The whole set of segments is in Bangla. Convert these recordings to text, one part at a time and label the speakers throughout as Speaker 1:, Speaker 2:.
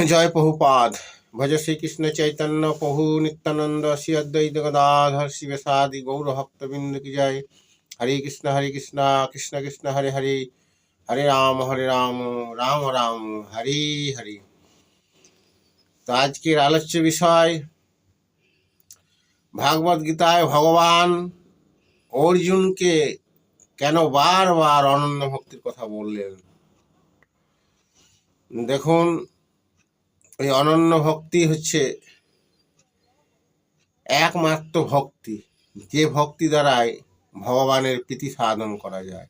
Speaker 1: জয় প্রভুপাদ। ভজ শ্রীকৃষ্ণ চৈতন্য প্রভু নিত্যানন্দ শ্রী অদ্বৈত গদাধর শিবসাদি গৌর ভক্তবৃন্দ কি জয়। হরে কৃষ্ণ কৃষ্ণ কৃষ্ণ হরে হরে, হরে রাম রাম রাম হরে হরে। তো আজকের আলোচ্য বিষয় ভাগবত গীতায় ভগবান অর্জুনকে কেন বারবার অনন্য ভক্তির কথা বললেন। দেখুন, এই অনন্য ভক্তি হচ্ছে একমাত্র ভক্তি, যে ভক্তি দ্বারাই ভগবানের প্রীতি সাধন করা যায়।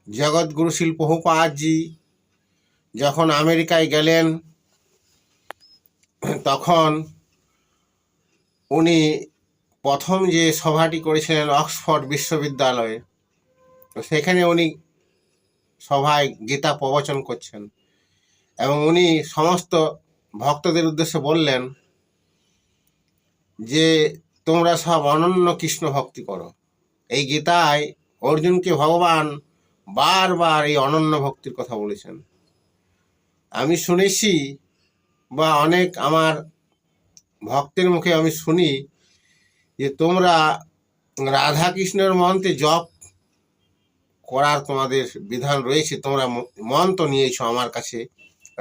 Speaker 1: জগৎগুরু শিল প্রভুপাদজি যখন আমেরিকায় গেলেন, তখন উনি প্রথম যে সভাটি করেছিলেন অক্সফোর্ড বিশ্ববিদ্যালয়ে, তো সেখানে উনি সভায় গীতা প্রবচন করছেন এবং উনি সমস্ত ভক্তদের উদ্দেশ্যে বললেন যে তোমরা সব অনন্য কৃষ্ণ ভক্তি করো। এই গীতায় অর্জুনকে ভগবান বারবার এই অনন্য ভক্তির কথা বলেছেন। আমি শুনেছি বা অনেক আমার ভক্তের মুখে আমি শুনি যে তোমরা রাধা কৃষ্ণের মন্ত্রে জপ করার তোমাদের বিধান রয়েছে, তোমরা মন্ত্র নিয়েছো আমার কাছে,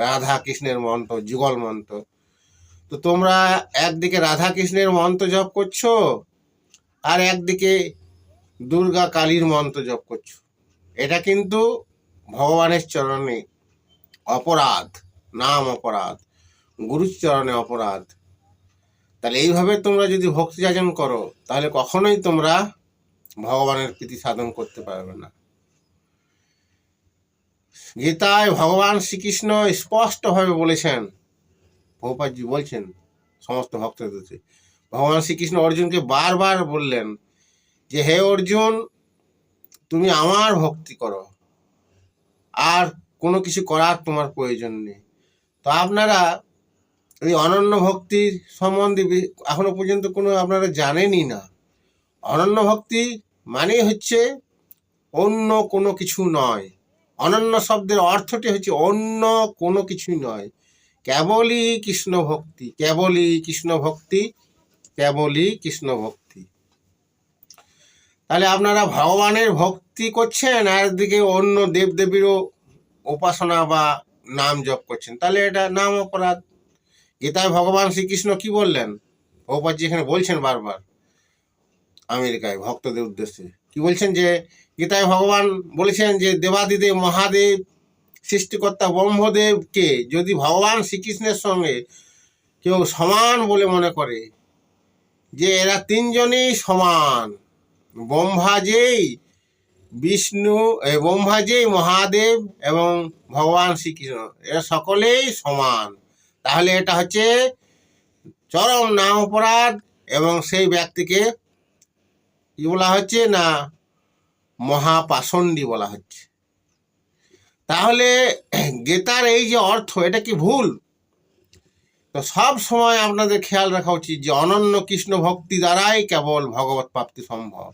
Speaker 1: রাধা কৃষ্ণের মন্ত্র, যুগল মন্ত্র। তো তোমরা একদিকে রাধা কৃষ্ণের মন্ত্র জপ করছো আর একদিকে দুর্গা কালীর মন্ত্র জপ করছো। এটা কিন্তু ভগবানের চরণে অপরাধ, নাম অপরাধ, গুরুর চরণে অপরাধ। তাহলে এইভাবে তোমরা যদি ভক্তি যাচন করো তাহলে কখনোই তোমরা ভগবানের প্রীতি সাধন করতে পারবে না। গীতায় ভগবান শ্রীকৃষ্ণ স্পষ্টভাবে বলেছেন, প্রভুপাদজি বলছেন সমস্ত ভক্তদের, ভগবান শ্রীকৃষ্ণ অর্জুনকে বারবার বললেন যে হে অর্জুন, তুমি আমার ভক্তি করো, আর কোনো কিছু করার তোমার প্রয়োজন নেই। তো আপনারা এই অনন্য ভক্তির সম্বন্ধে এখনো পর্যন্ত কোনো আপনারা জানেনই না। অনন্য ভক্তি মানে হচ্ছে অন্য কোনো কিছু নয়। অনন্য শব্দের অর্থটি হচ্ছে অন্য কোনো কিছুই নয়, কেবলই কৃষ্ণ ভক্তি, কেবলই কৃষ্ণ ভক্তি, কেবলই কৃষ্ণ ভক্তি। তাহলে আপনারা ভগবানের ভক্তি করছেন আর একদিকে অন্য দেবদেবীরও উপাসনা বা নাম জপ করছেন, তাহলে এটা নাম অপরাধ। গীতায় ভগবান শ্রীকৃষ্ণ কি বললেন, প্রভুপাদজি এখানে বলছেন বারবার আমেরিকায় ভক্তদের উদ্দেশ্যে কি বলছেন, যে গীতায় ভগবান বলেছেন যে দেবাদিদেব মহাদেব সৃষ্টিকর্তা ব্রহ্মদেবকে যদি ভগবান শ্রীকৃষ্ণের সঙ্গে কেউ সমান বলে মনে করে, যে এরা তিনজনই সমান, ব্রহ্মা যেই বিষ্ণু, ব্রহ্মা যেই মহাদেব এবং ভগবান শ্রীকৃষ্ণ, এরা সকলেই সমান, তাহলে এটা হচ্ছে চরম নাম অপরাধ এবং সেই ব্যক্তিকে কি বলা হচ্ছে না, মহাপাষণ্ডী বলা হচ্ছে। তাহলে গীতার এই যে অর্থ, এটা কি ভুল? তো সব সময় আপনাদের খেয়াল রাখা উচিত যে অনন্য কৃষ্ণ ভক্তি দ্বারাই কেবল ভগবত প্রাপ্তি সম্ভব।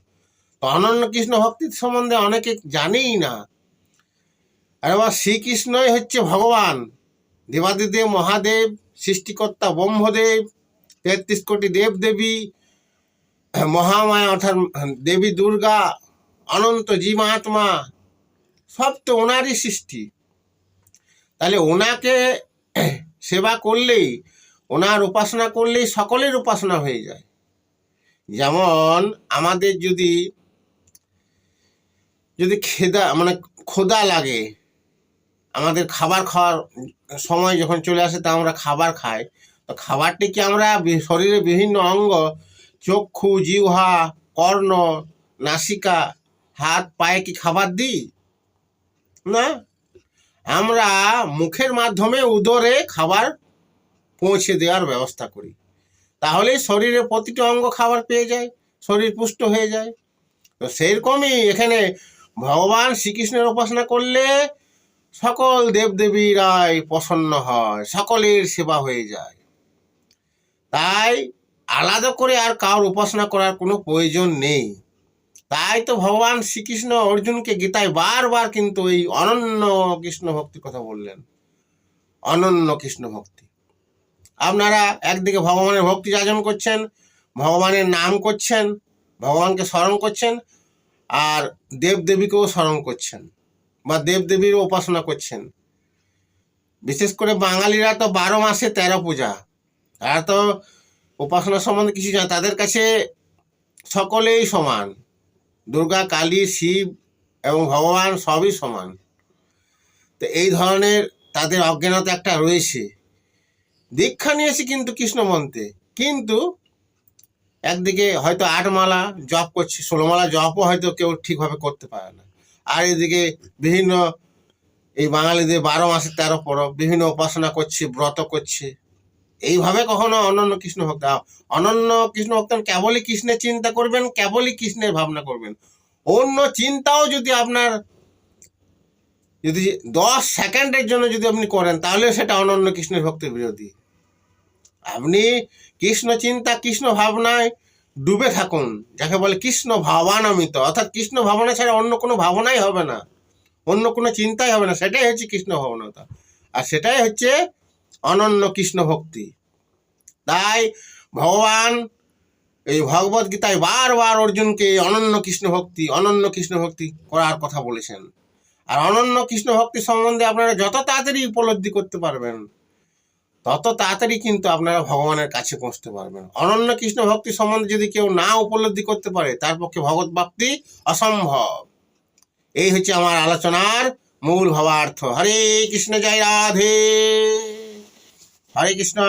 Speaker 1: তো অনন্য কৃষ্ণ ভক্তির সম্বন্ধে অনেকে জানেই না। আর আবার শ্রীকৃষ্ণই হচ্ছে ভগবান, দেবাদিদেব মহাদেব সৃষ্টিকর্তা ব্রহ্মদেব, ৩৩ কোটি দেবদেবী, মহামায়া অর্থাৎ দেবী দুর্গা, অনন্ত জীবাত্মা, সব তো ওনারই সৃষ্টি। তাহলে ওনাকে সেবা করলেই, ওনার উপাসনা করলেই সকলের উপাসনা হয়ে যায়। যেমন আমাদের যদি ক্ষুধা লাগে, আমাদের খাবার খাওয়ার সময় যখন চলে আসে তা আমরা খাবার খাই, তো খাবারটি কি আমরা শরীরের বিভিন্ন অঙ্গ, চক্ষু, জিহ্বা, কর্ণ, নাসিকা, হাত, পায়ে কি খাবার দিই? না, আমরা মুখের মাধ্যমে উদরে খাবার পৌঁছে দেওয়ার ব্যবস্থা করি, তাহলে শরীরের প্রতিটি অঙ্গ খাবার পেয়ে যায়, শরীর পুষ্ট হয়ে যায়। তো সেইরকমই এখানে ভগবান শ্রীকৃষ্ণের উপাসনা করলে সকল দেবদেবীরাই প্রসন্ন হয়, সকলের সেবা হয়ে যায়। তাই আলাদা করে আর কারোর উপাসনা করার কোনো প্রয়োজন নেই। তাই তো ভগবান শ্রীকৃষ্ণ অর্জুনকে গীতায় বারবার কিন্তু এই অনন্য কৃষ্ণ ভক্তির কথা বললেন। অনন্য কৃষ্ণ ভক্তি। আপনারা একদিকে ভগবানের ভক্তি যাজন করছেন, ভগবানের নাম করছেন, ভগবানকে স্মরণ করছেন, আর দেবদেবীকেও স্মরণ করছেন বা দেবদেবীর উপাসনা করছেন। বিশেষ করে বাঙালিরা তো 12 মাসে 13 পূজা, তারা তো উপাসনা সম্বন্ধে কিছু জানে, তাদের কাছে সকলেই সমান। দুর্গা, কালী, শিব এবং ভগবান সবই সমান। তো এই ধরনের তাদের অজ্ঞানতা একটা রয়েছে। দীক্ষা নিয়েছি কিন্তু কৃষ্ণ মন্ত্রে, কিন্তু একদিকে হয়তো 8 মালা জপ করছে, 16 মালা জপও হয়তো কেউ ঠিকভাবে করতে পারে না। আর এদিকে বিভিন্ন এই বাঙালিদের 12 মাসে 13 পরব, বিভিন্ন উপাসনা করছে, ব্রত করছে। এইভাবে কখনো অনন্য কৃষ্ণ ভক্ত, অনন্য কৃষ্ণ ভক্ত কেবলই কৃষ্ণের চিন্তা করবেন, কেবলই কৃষ্ণের ভাবনা করবেন। অন্য চিন্তাও যদি আপনার যদি 10 সেকেন্ডের জন্য যদি আপনি করেন, তাহলে সেটা অনন্য কৃষ্ণের ভক্তের বিরোধী। আপনি কৃষ্ণ চিন্তা, কৃষ্ণ ভাবনায় ডুবে থাকুন, যাকে বলে কৃষ্ণ ভাবানামিত, অর্থাৎ কৃষ্ণ ভাবনা ছাড়া অন্য কোনো ভাবনাই হবে না, অন্য কোনো চিন্তাই হবে না। সেটাই হচ্ছে কৃষ্ণ ভাবনতা, আর সেটাই হচ্ছে অনন্য কৃষ্ণ ভক্তি। তাই ভগবান এই ভগবদ গীতায় বারবার অর্জুনকে অনন্য কৃষ্ণ ভক্তি, অনন্য কৃষ্ণ ভক্তি করার কথা বলেছেন। আর অনন্য কৃষ্ণ ভক্তি সম্বন্ধে আপনারা যত তাড়াতাড়ি উপলব্ধি করতে পারবেন, তত তাড়াতাড়ি কিন্তু আপনারা ভগবানের কাছে পৌঁছতে পারবেন। অনন্য কৃষ্ণ ভক্তি সম্বন্ধে যদি কেউ না উপলব্ধি করতে পারে, তার পক্ষে ভগবত প্রাপ্তি অসম্ভব। এই হচ্ছে আমার আলোচনার মূল ভাবার্থ। হরে কৃষ্ণ, জয় রাধে, হরে কৃষ্ণ।